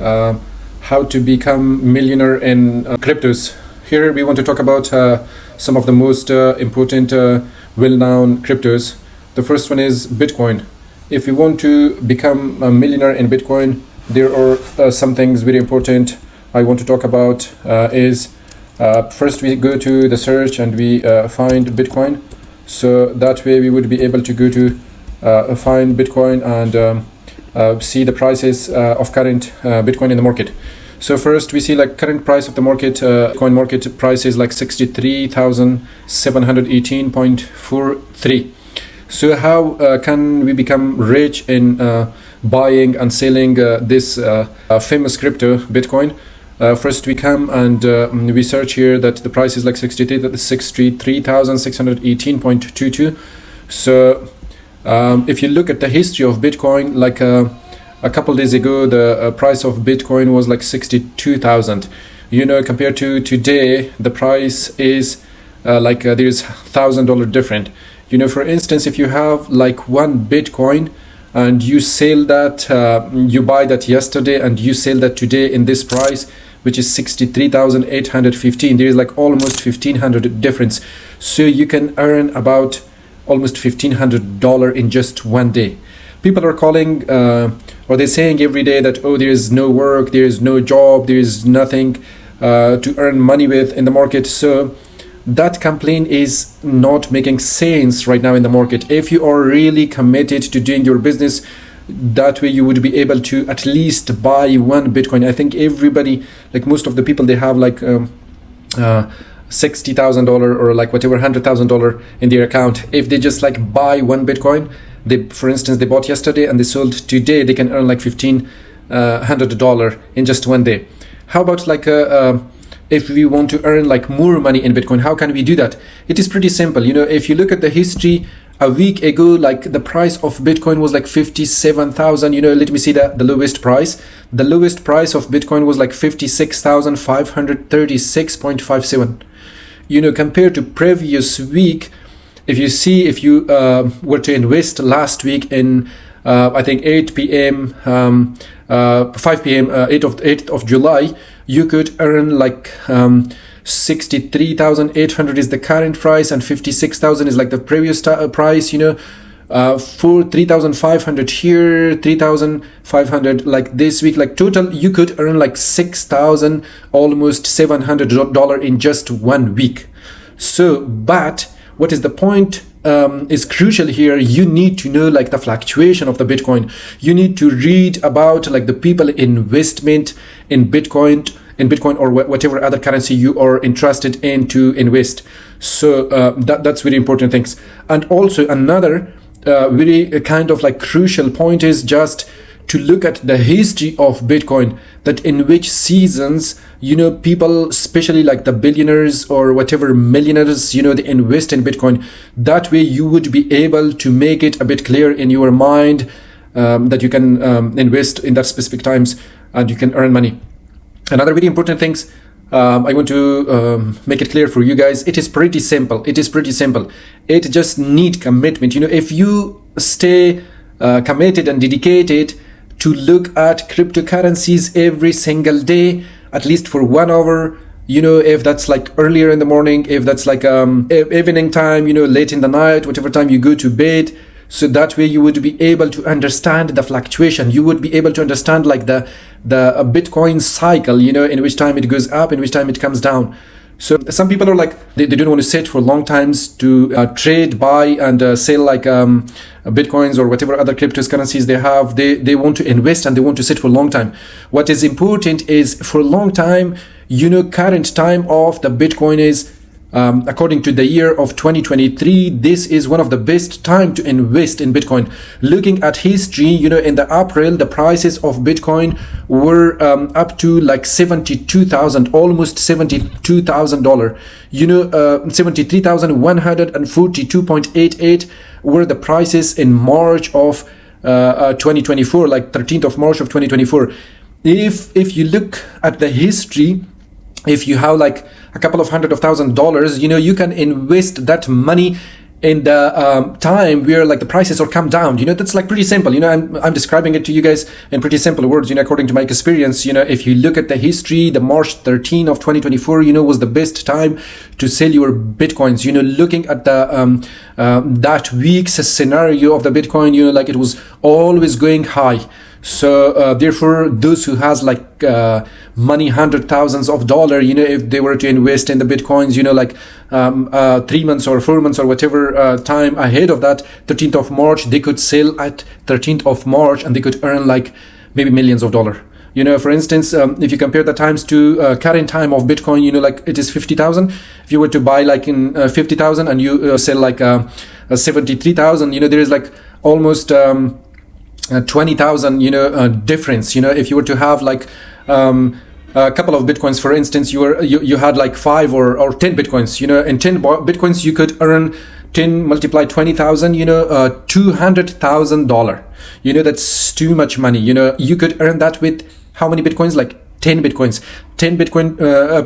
how to become millionaire in cryptos. Here we want to talk about some of the most important well-known cryptos. The first one is Bitcoin. If you want to become a millionaire in Bitcoin, there are some things very important I want to talk about. First we go to the search and we find Bitcoin. So that way we would be able to go to find Bitcoin and see the prices of current Bitcoin in the market. So first we see like current price of the market, coin market price is like 63,718.43. So how can we become rich in buying and selling this famous crypto Bitcoin? First we come and we search here that the price is like 63,618.22. So if you look at the history of Bitcoin, like a couple days ago, the price of Bitcoin was like 62,000. You know, compared to today, the price is there's $1,000 different. You know, for instance, if you have like one Bitcoin and you sell that, you buy that yesterday and you sell that today in this price, which is 63,815, there is like almost 1,500 difference. So you can earn about almost $1,500 in just one day. People are calling or they're saying every day that, oh, there is no work, there is no job, there is nothing to earn money with in the market. So that complaint is not making sense right now in the market. If you are really committed to doing your business, that way you would be able to at least buy one Bitcoin. I think everybody, like most of the people, they have like $60,000 or like whatever $100,000 in their account. If they just like buy one Bitcoin, they, for instance, they bought yesterday and they sold today, they can earn like $1,500 in just one day. How about like if we want to earn like more money in Bitcoin, how can we do that? It is pretty simple. You know, if you look at the history, a week ago, like the price of Bitcoin was like 57,000. You know, let me see the lowest price. The lowest price of Bitcoin was like 56,536.57. You know, compared to previous week, if you see, if you were to invest last week in I think 8 p.m. 5 p.m. 8th of July, you could earn like 63,800 is the current price and 56,000 is like the previous price. You know, for 3,500 here, 3,500 like this week, like total you could earn like 6,000, almost $700 in just 1 week. So but what is the point is crucial here. You need to know like the fluctuation of the Bitcoin. You need to read about like the people investment in Bitcoin or whatever other currency you are interested in to invest. So that's very important things. And also another very kind of like crucial point is just to look at the history of Bitcoin, that in which seasons, you know, people, especially like the billionaires or whatever millionaires, you know, they invest in Bitcoin. That way you would be able to make it a bit clear in your mind that you can invest in that specific times and you can earn money. Another very important things I want to make it clear for you guys. It is pretty simple. It just need commitment. You know, if you stay committed and dedicated to look at cryptocurrencies every single day, at least for 1 hour, you know, if that's like earlier in the morning, if that's like evening time, you know, late in the night, whatever time you go to bed. So that way you would be able to understand the fluctuation. You would be able to understand like the Bitcoin cycle, you know, in which time it goes up, in which time it comes down. So some people are like, they don't want to sit for long times to trade, buy and sell like Bitcoins or whatever other cryptocurrencies they have. They want to invest and they want to sit for a long time. What is important is for a long time, you know, current time of the Bitcoin is according to the year of 2023, this is one of the best time to invest in Bitcoin. Looking at history, you know, in the April, the prices of Bitcoin were up to like 72,000, almost $72,000. You know, 73,142.88 were the prices in March of 2024, like 13th of March of 2024. If you look at the history, if you have like a couple of $100,000, you know, you can invest that money in the time where like the prices are come down. That's like pretty simple. I'm describing it to you guys in pretty simple words, according to my experience. If you look at the history, the March 13 of 2024, was the best time to sell your Bitcoins. Looking at the that week's scenario of the Bitcoin, like it was always going high. So therefore, those who has like money, hundred thousands of dollars, if they were to invest in the Bitcoins, like 3 months or 4 months or whatever time ahead of that 13th of March, they could sell at 13th of March and they could earn like maybe millions of dollars. For instance, if you compare the times to current time of Bitcoin, like it is 50,000. If you were to buy like in 50,000 and you sell like 73,000, there is like almost 20,000 difference. If you were to have like a couple of Bitcoins, for instance, you had like 5 or 10 Bitcoins, in 10 Bitcoins you could earn 10 multiplied 20,000, $200,000. That's too much money. You could earn that with how many Bitcoins? Like 10 Bitcoins. 10 Bitcoin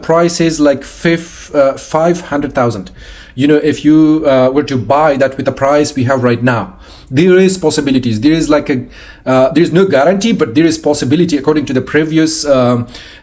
prices like 500,000. If you were to buy that with the price we have right now, there is possibilities. There is like there is no guarantee, but there is possibility according to the previous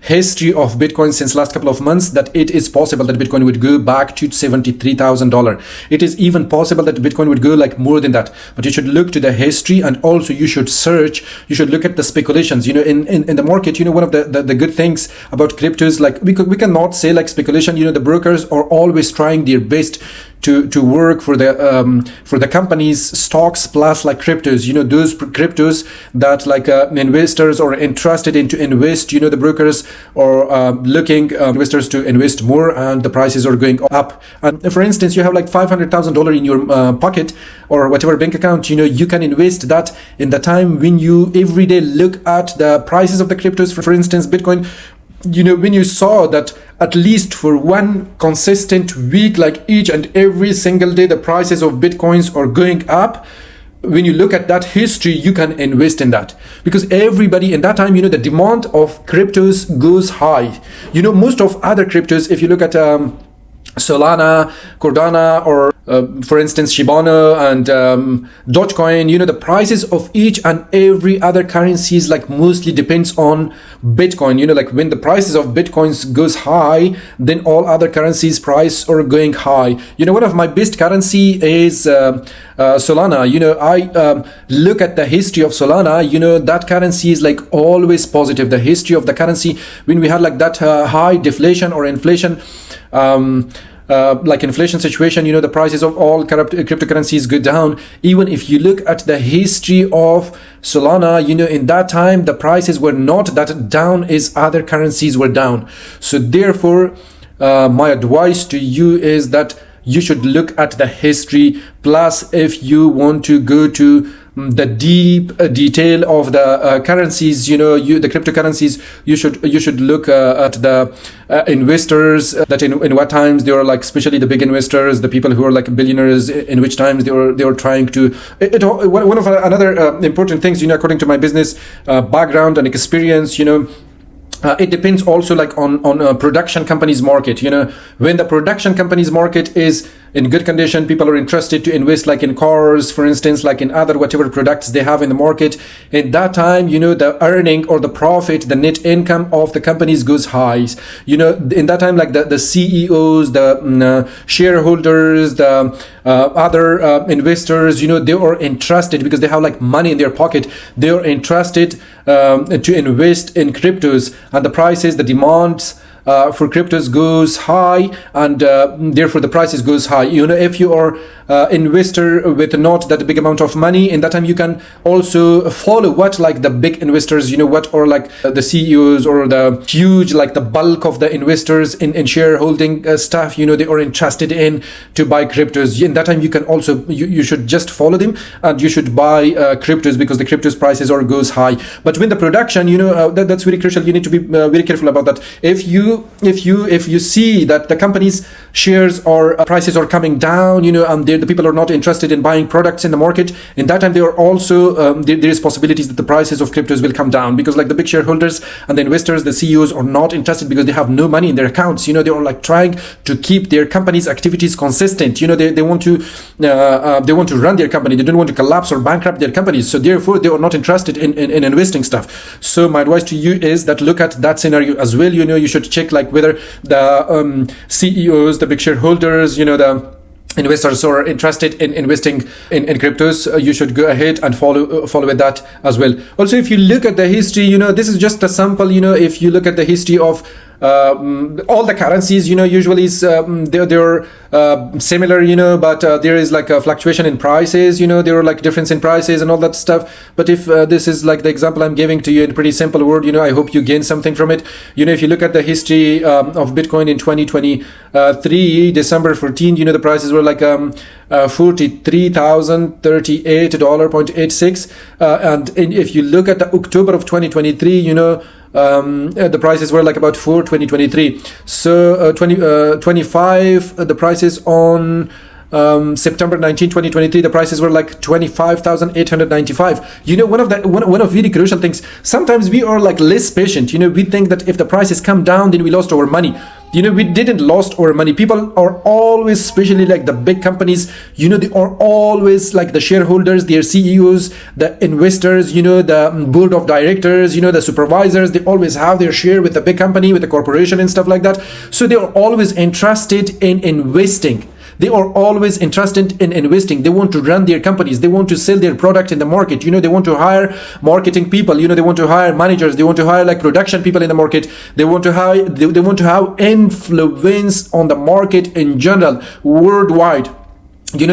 history of Bitcoin since last couple of months that it is possible that Bitcoin would go back to $73,000. It is even possible that Bitcoin would go like more than that. But you should look to the history, and also you should search. You should look at the speculations. In the market, one of the good things about cryptos, like we cannot say like speculation. The brokers are always trying their best to work for the company's stocks plus like cryptos. Those cryptos that like investors are interested in to invest. The brokers are looking investors to invest more, and the prices are going up. And for instance, you have like $500,000 in your pocket or whatever bank account. You can invest that in the time when you every day look at the prices of the cryptos. For instance, Bitcoin. When you saw that at least for one consistent week, like each and every single day, the prices of Bitcoins are going up. When you look at that history, you can invest in that, because everybody in that time, the demand of cryptos goes high. Most of other cryptos, if you look at Solana, Cardano, or for instance Shibano and Dogecoin, the prices of each and every other currencies like mostly depends on Bitcoin. like when the prices of Bitcoins goes high, then all other currencies price are going high. One of my best currency is Solana. I look at the history of Solana. That currency is like always positive. The history of the currency, when we had like that high deflation or inflation, like inflation situation, the prices of all cryptocurrencies go down. Even if you look at the history of Solana, in that time the prices were not that down as other currencies were down. So therefore, my advice to you is that you should look at the history. Plus, if you want to go to the deep detail of the currencies, the cryptocurrencies, you should look at the investors, that in what times they are like, especially the big investors, the people who are like billionaires, in which times they are trying to one of another important things, according to my business background and experience, it depends also like on production companies market. When the production companies market is in good condition, people are interested to invest like in cars, for instance, like in other whatever products they have in the market. In that time, the earning or the profit, the net income of the companies goes high. In that time, like the CEOs, the shareholders, the other investors, they are interested because they have like money in their pocket. They are interested to invest in cryptos, and the prices, the demands for cryptos goes high, and therefore the prices goes high. If you are investor with not that big amount of money, in that time you can also follow what like the big investors, what are like the CEOs or the huge, like the bulk of the investors in shareholding stuff, they are interested in to buy cryptos. In that time you can also you should just follow them, and you should buy cryptos, because the cryptos prices are goes high. But when the production, that's very crucial. You need to be very careful about that. If you you see that the company's shares or prices are coming down, and the people are not interested in buying products in the market, in that time there are also there is possibilities that the prices of cryptos will come down, because like the big shareholders and the investors, the CEOs are not interested because they have no money in their accounts. They are like trying to keep their company's activities consistent. They want to run their company. They don't want to collapse or bankrupt their companies. So therefore they are not interested in investing stuff. So my advice to you is that look at that scenario as well. You should check like whether the CEOs, the big shareholders, the investors are interested in investing in cryptos. You should go ahead and follow with that as well. Also, if you look at the history, this is just a sample. If you look at the history of all the currencies, usually they're similar, but there is like a fluctuation in prices. There are like difference in prices and all that stuff. But if this is like the example I'm giving to you in a pretty simple word, I hope you gain something from it. If you look at the history of Bitcoin in 2023, December 14, the prices were like $43,038.86, and if you look at the October of 2023, the prices were like about 2023. So 25, the prices on September 19, 2023, the prices were like 25,895. One of really crucial things, sometimes we are like less patient. We think that if the prices come down, then we lost our money. We didn't lost our money. People are always, especially like the big companies, they are always like the shareholders, their CEOs, the investors, the board of directors, the supervisors, they always have their share with the big company, with the corporation and stuff like that. So they are always interested in investing. They are always interested in investing. They want to run their companies. They want to sell their product in the market. They want to hire marketing people. They want to hire managers. They want to hire like production people in the market. They want to hire. They want to have influence on the market in general, worldwide.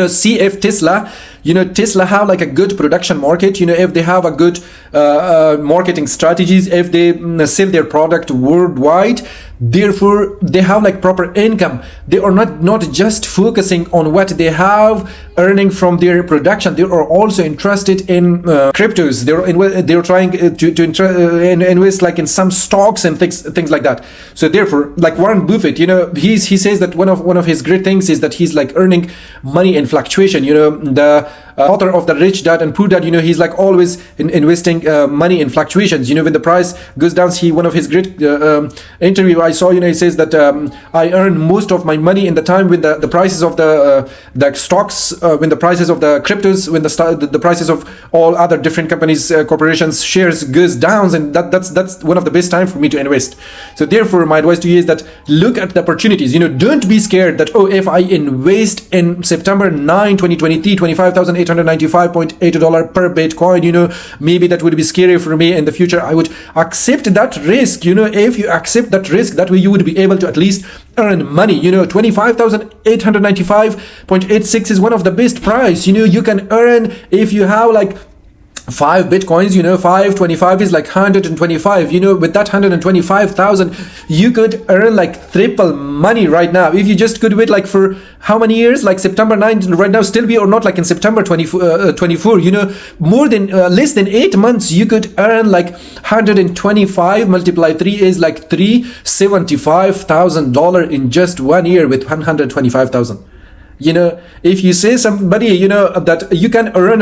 See if Tesla, Tesla have like a good production market, if they have a good marketing strategies, if they sell their product worldwide, therefore they have like proper income. They are not just focusing on what they have earning from their production. They are also interested in cryptos. They're trying to invest like in some stocks and things like that. So therefore, like Warren Buffett, he says that one of his great things is that he's like earning money in fluctuation. The author of the Rich Dad and Poor Dad, he's like always investing money in fluctuations. When the price goes down, one of his great interview I saw, he says that I earn most of my money in the time when the prices of the stocks, when the prices of the cryptos, when the prices of all other different companies, corporations, shares goes down, and that's one of the best time for me to invest. So therefore, my advice to you is that look at the opportunities. Don't be scared that if I invest in September 9, 2023, $25,895.8 per Bitcoin, maybe that would be scary for me in the future. I would accept that risk. If you accept that risk, that way you would be able to at least earn money. 25,895.86 is one of the best price. You can earn if you have like 5 Bitcoins, 525 is like 125. With that 125,000, you could earn like triple money right now. If you just could wait like for how many years, like September 9, right now still we are not like in September 24, more than less than 8 months, you could earn like 125 multiply 3 is like $375,000 in just 1 year with 125,000. If you say somebody, that you can earn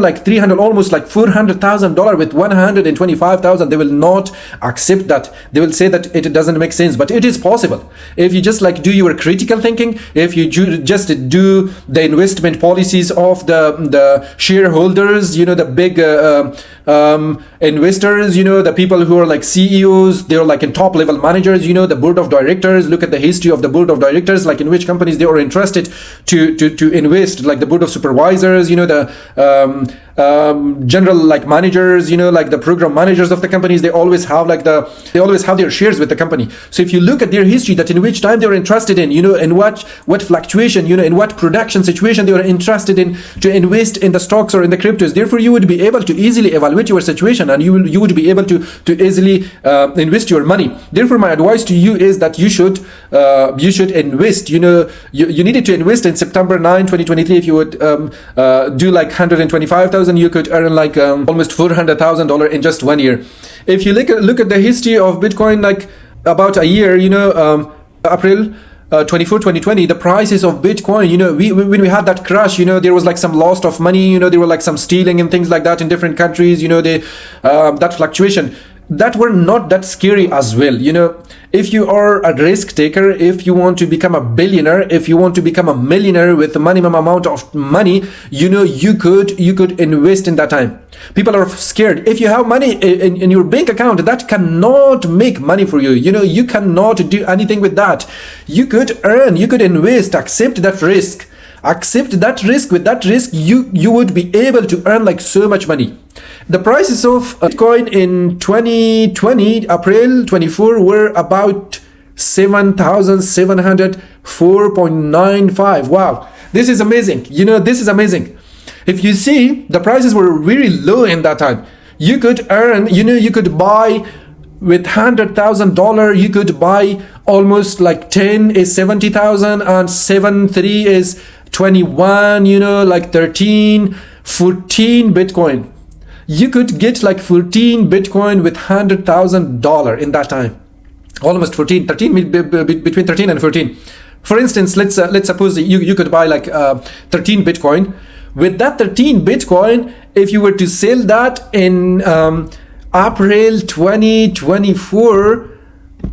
like 300, almost like $400,000 with 125,000, they will not accept that. They will say that it doesn't make sense, but it is possible. If you just like do your critical thinking, if you just do the investment policies of the shareholders, the big investors, the people who are like CEOs, they're like in top level managers, the board of directors, look at the history of the board of directors, like in which companies they are interested to invest, like the board of supervisors, the general like managers, like the program managers of the companies, they always have their shares with the company. So if you look at their history, that in which time they are interested in, in what fluctuation, in what production situation they are interested in to invest in the stocks or in the cryptos. Therefore, you would be able to easily evaluate your situation, and you would be able to easily invest your money. Therefore, my advice to you is that you should invest. You needed to invest in September 9, 2023. If you would do like 125,000, you could earn like almost $400,000 in just 1 year. If you look at the history of Bitcoin, like about a year, April 24, 2020, the prices of Bitcoin, when we had that crash, there was like some loss of money, there were like some stealing and things like that in different countries, that fluctuation, that were not that scary as well. If you are a risk taker, if you want to become a billionaire, if you want to become a millionaire with the minimum amount of money, you could invest in that time. People are scared. If you have money in your bank account, that cannot make money for you. You cannot do anything with that. You could earn, you could invest, accept that risk. Accept that risk. With that risk, you would be able to earn like so much money. The prices of Bitcoin in 2020, April 24, were about 7,704.95. Wow, this is amazing. This is amazing. If you see, the prices were really low in that time. You could earn, you could buy with $100,000, you could buy almost like 10 is 70,000 and 7.3 is 21, like 13, 14 Bitcoin. You could get like 14 Bitcoin with $100,000 in that time. Almost 14, 13, between 13 and 14. For instance, let's suppose you could buy like 13 Bitcoin. With that 13 Bitcoin, if you were to sell that in April 2024,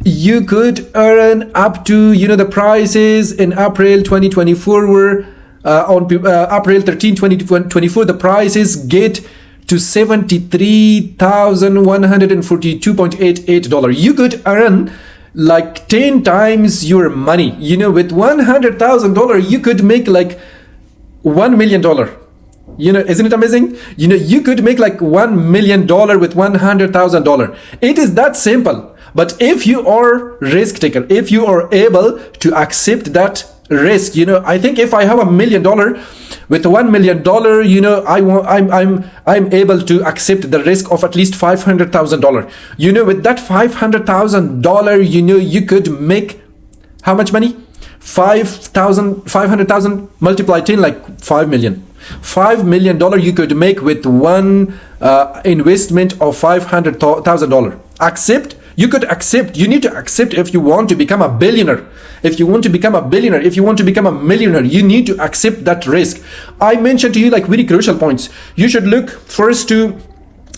you could earn up to, the prices in April 2024 were on April 13, 2024, the prices get to $73,142.88. You could earn like 10 times your money. With $100,000, you could make like $1 million. Isn't it amazing? You could make like $1 million with $100,000. It is that simple. But if you are risk taker, if you are able to accept that risk, I think if I have $1 million, with $1 million, I'm able to accept the risk of at least $500,000. With that $500,000, you could make how much money? 500,000 multiplied 10, like 5 million. $5 million you could make with one investment of $500,000. Accept. You could accept. You need to accept if you want to become a billionaire. If you want to become a billionaire, if you want to become a millionaire, you need to accept that risk. I mentioned to you like very crucial points. You should look first to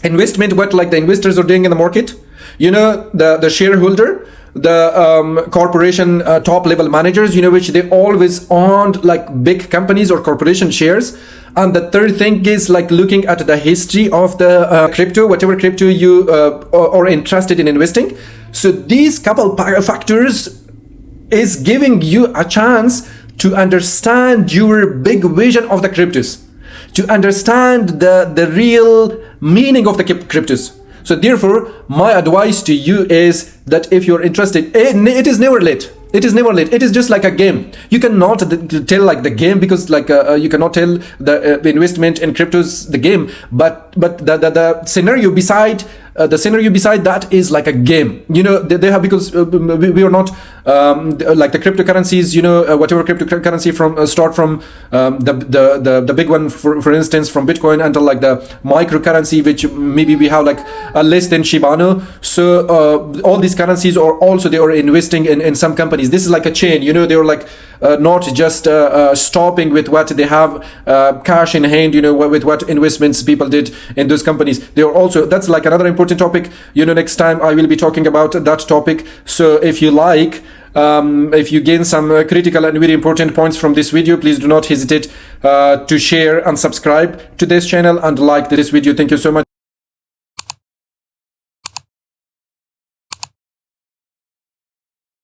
investment, what like the investors are doing in the market. The shareholder, the corporation top level managers, which they always owned like big companies or corporation shares. And the third thing is like looking at the history of the crypto, whatever crypto you are interested in investing. So these couple factors is giving you a chance to understand your big vision of the cryptos, to understand the real meaning of the cryptos. So therefore, my advice to you is that if you're interested, it is never late. It is never late. It is just like a game. You cannot tell like the game because like you cannot tell the investment in cryptos the game. But the scenario beside that is like a game. They have, because we are not like the cryptocurrencies. Whatever cryptocurrency from start from the big one, for instance, from Bitcoin until like the microcurrency, which maybe we have like less than Shibano. So all these currencies are also, they are investing in some companies. This is like a chain. They are like not just stopping with what they have cash in hand, with what investments people did in those companies. They are also, that's like another important topic. Next time I will be talking about that topic. So if you like, if you gain some critical and very important points from this video, please do not hesitate to share and subscribe to this channel and like this video. Thank you so much.